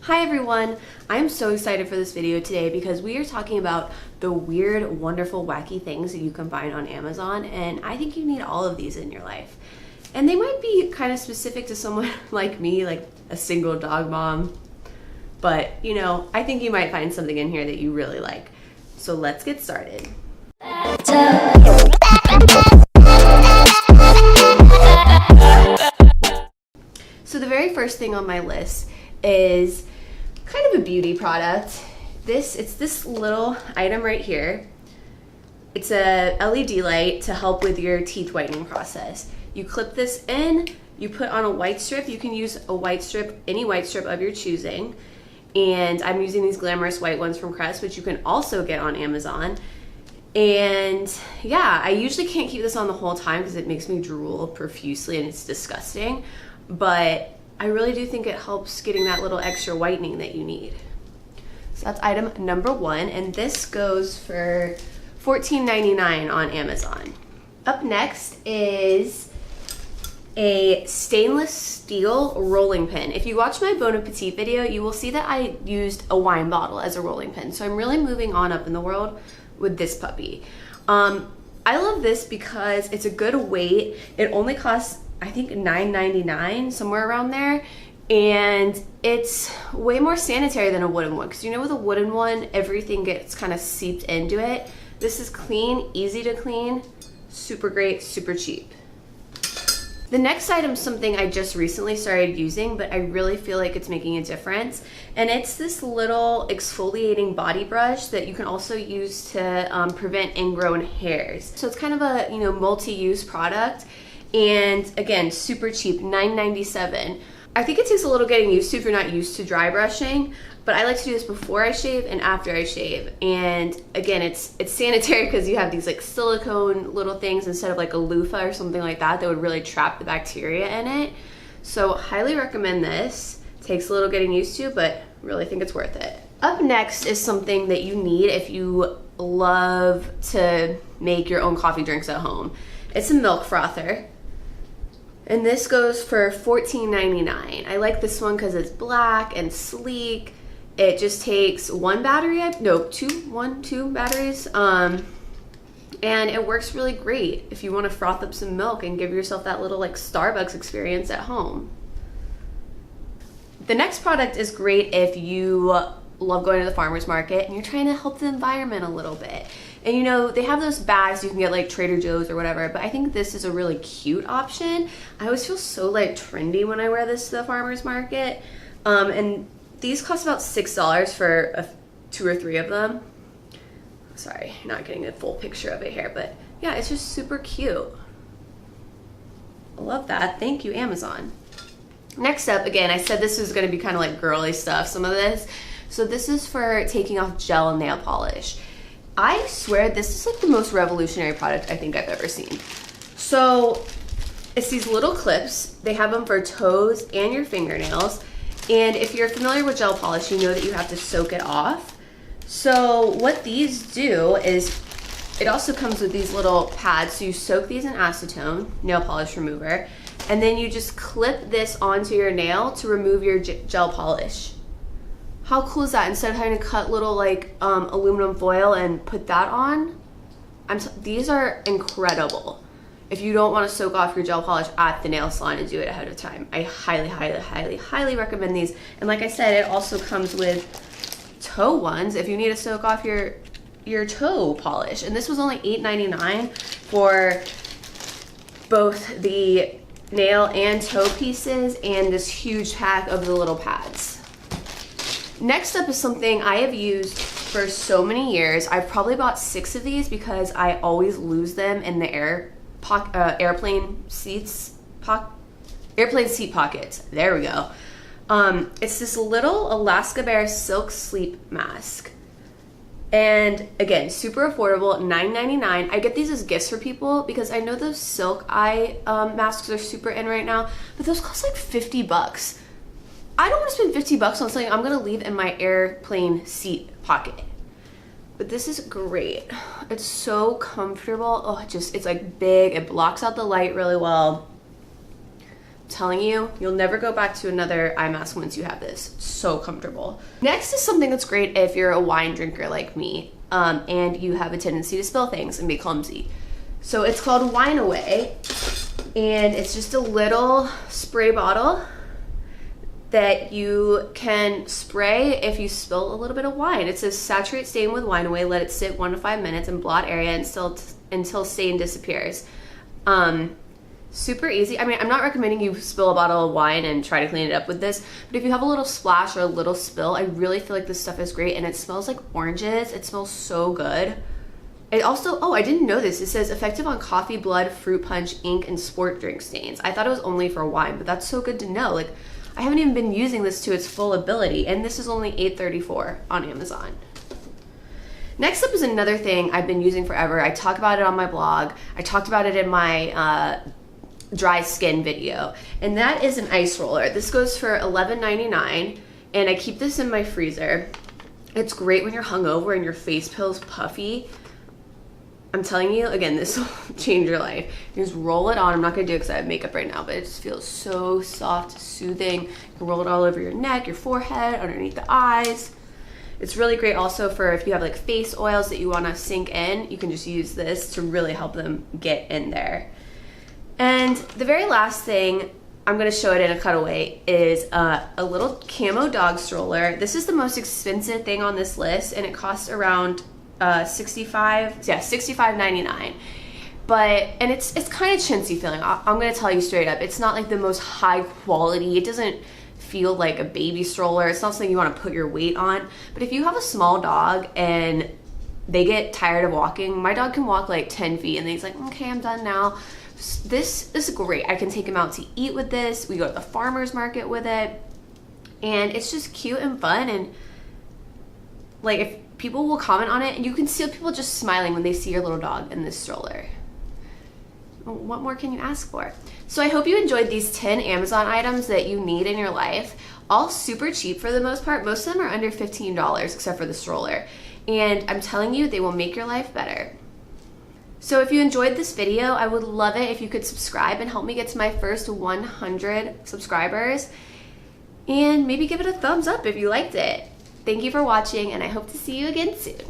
Hi everyone! I'm so excited for this video today because we are talking about the weird, wonderful, wacky things that you can find on Amazon, and I think you need all of these in your life. And they might be kind of specific to someone like me, like a single dog mom, but you know, I think you might find something in here that you really like. So let's get started. So the very first thing on my list is kind of a beauty product. It's this little item right here. It's a LED light to help with your teeth whitening process. You clip this in, you put on a white strip. You can use a white strip, any white strip of your choosing. And I'm using these glamorous white ones from Crest, which you can also get on Amazon. And yeah, I usually can't keep this on the whole time because it makes me drool profusely and it's disgusting. But I really do think it helps getting that little extra whitening that you need. So that's item number one, and this goes for $14.99 on Amazon. Up next is a stainless steel rolling pin. If you watch my Bon Appetit video, you will see that I used a wine bottle as a rolling pin. So I'm really moving on up in the world with this puppy. I love this because it's a good weight. It only costs, I think, $9.99, somewhere around there. And it's way more sanitary than a wooden one. Because you know with a wooden one, everything gets kind of seeped into it. This is clean, easy to clean, super great, super cheap. The next item is something I just recently started using, but I really feel like it's making a difference. And it's this little exfoliating body brush that you can also use to prevent ingrown hairs. So it's kind of a, you know, multi-use product. And again, super cheap, $9.97. I think it takes a little getting used to if you're not used to dry brushing, but I like to do this before I shave and after I shave. And again, it's sanitary because you have these like silicone little things instead of like a loofah or something like that would really trap the bacteria in it. So highly recommend this. Takes a little getting used to, but really think it's worth it. Up next is something that you need if you love to make your own coffee drinks at home. It's a milk frother. And this goes for $14.99. I like this one because it's black and sleek. It just takes two batteries. And it works really great if you want to froth up some milk and give yourself that little like Starbucks experience at home. The next product is great if you love going to the farmer's market and you're trying to help the environment a little bit. And you know, they have those bags you can get like Trader Joe's or whatever, but I think this is a really cute option. I always feel so like trendy when I wear this to the farmer's market. And these cost about $6 for 2 or 3 of them. Sorry, not getting a full picture of it here, but yeah, it's just super cute. I love that. Thank you, Amazon. Next up, again, I said this was gonna be kind of like girly stuff, some of this. So this is for taking off gel nail polish. I swear this is like the most revolutionary product I think I've ever seen. So it's these little clips. They have them for toes and your fingernails. And if you're familiar with gel polish, you know that you have to soak it off. So what these do is, it also comes with these little pads. So you soak these in acetone, nail polish remover, and then you just clip this onto your nail to remove your gel polish. How cool is that? Instead of having to cut little like aluminum foil and put that on, these are incredible. If you don't want to soak off your gel polish at the nail salon and do it ahead of time, I highly, highly, highly, highly recommend these. And like I said, it also comes with toe ones if you need to soak off your toe polish. And this was only $8.99 for both the nail and toe pieces and this huge pack of the little pads. Next up is something I have used for so many years. I've probably bought 6 of these because I always lose them in the airplane seat pockets. There we go. It's this little Alaska Bear Silk Sleep Mask. And again, super affordable, $9.99. I get these as gifts for people because I know those silk eye masks are super in right now, but those cost like 50 bucks. I don't want to spend 50 bucks on something I'm gonna leave in my airplane seat pocket. But this is great. It's so comfortable. Oh, it's like big. It blocks out the light really well. telling you, you'll never go back to another eye mask once you have this. So comfortable. Next is something that's great if you're a wine drinker like me, and you have a tendency to spill things and be clumsy. So it's called Wine Away, and it's just a little spray bottle that you can spray if you spill a little bit of wine. It says saturate stain with Wine Away, let it sit 1 to 5 minutes and blot area until stain disappears. Super easy. I mean, I'm not recommending you spill a bottle of wine and try to clean it up with this, but if you have a little splash or a little spill, I really feel like this stuff is great, and it smells like oranges. It smells so good. It also, oh, I didn't know this. It says effective on coffee, blood, fruit punch, ink, and sport drink stains. I thought it was only for wine, but that's so good to know. Like, I haven't even been using this to its full ability, and this is only $8.34 on Amazon. Next up is another thing I've been using forever. I talk about it on my blog. I talked about it in my dry skin video, and that is an ice roller. This goes for $11.99, and I keep this in my freezer. It's great when you're hungover and your face feels puffy. I'm telling you, again, this will change your life. You just roll it on. I'm not gonna do it because I have makeup right now, but it just feels so soft, soothing. You can roll it all over your neck, your forehead, underneath the eyes. It's really great also for if you have like face oils that you wanna sink in, you can just use this to really help them get in there. And the very last thing, I'm gonna show it in a cutaway, is a little camo dog stroller. This is the most expensive thing on this list, and it costs around $65.99. And it's kind of chintzy feeling. I'm gonna tell you straight up, it's not like the most high quality. It doesn't feel like a baby stroller. It's not something you want to put your weight on. But if you have a small dog and they get tired of walking, my dog can walk like 10 feet and then he's like, okay, I'm done now. This is great. I can take him out to eat with this. We go to the farmer's market with it, and it's just cute and fun. And like, if people will comment on it, and you can see people just smiling when they see your little dog in this stroller. What more can you ask for? So I hope you enjoyed these 10 Amazon items that you need in your life. All super cheap for the most part. Most of them are under $15 except for the stroller. And I'm telling you, they will make your life better. So if you enjoyed this video, I would love it if you could subscribe and help me get to my first 100 subscribers. And maybe give it a thumbs up if you liked it. Thank you for watching, and I hope to see you again soon.